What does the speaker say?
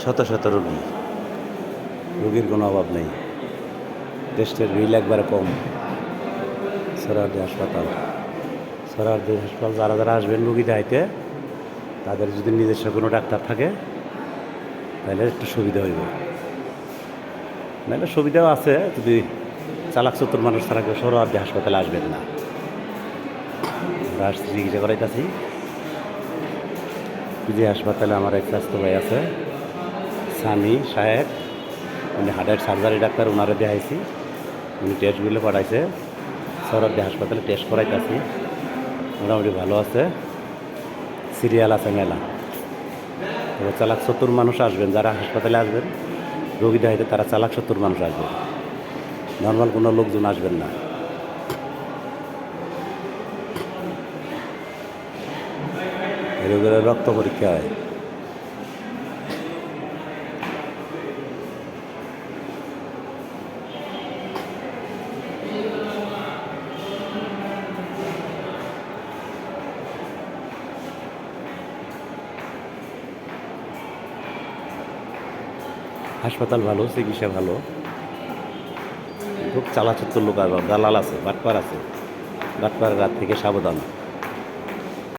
শত শত রোগীর কোনো অভাব নেই। টেস্টের বিল একবারে কম। সোহরাওয়ার্দী হাসপাতাল যারা যারা আসবেন রুগী দেখাইতে, তাদের যদি নিজস্ব কোনো ডাক্তার থাকে তাহলে একটু সুবিধা হইব। নাহলে সুবিধাও আছে, যদি চালাক চতুর মানুষ ছাড়া কেউ সোহরাওয়ার্দী হাসপাতালে আসবেন না। আমরা আসছি চিকিৎসা করাইতেছি। যে হাসপাতালে আমার এক স্বাস্থ্য ভাই আছে, সানি সাহেব, উনি হার্টের সার্জারি ডাক্তার, ওনারে দেখাইছি। উনি টেস্টগুলো পাঠাইছে, সোহরাওয়ার্দী হাসপাতালে টেস্ট করাইতেছি। মোটামুটি ভালো আছে, সিরিয়াল আছে মেলা। তবে চালাক চতুর মানুষ আসবেন, যারা হাসপাতালে আসবেন রোগী দেখাইতে, তারা চালাক চতুর মানুষ আসবেন, নর্মাল কোনো লোকজন আসবেন না। রোগীর রক্ত পরীক্ষা হয়। হাসপাতাল ভালো, চিকিৎসা ভালো, খুব চালাচত্তর লোক আর দালাল আছে, বাটপার আছে। বাটপার রাত থেকে সাবধান।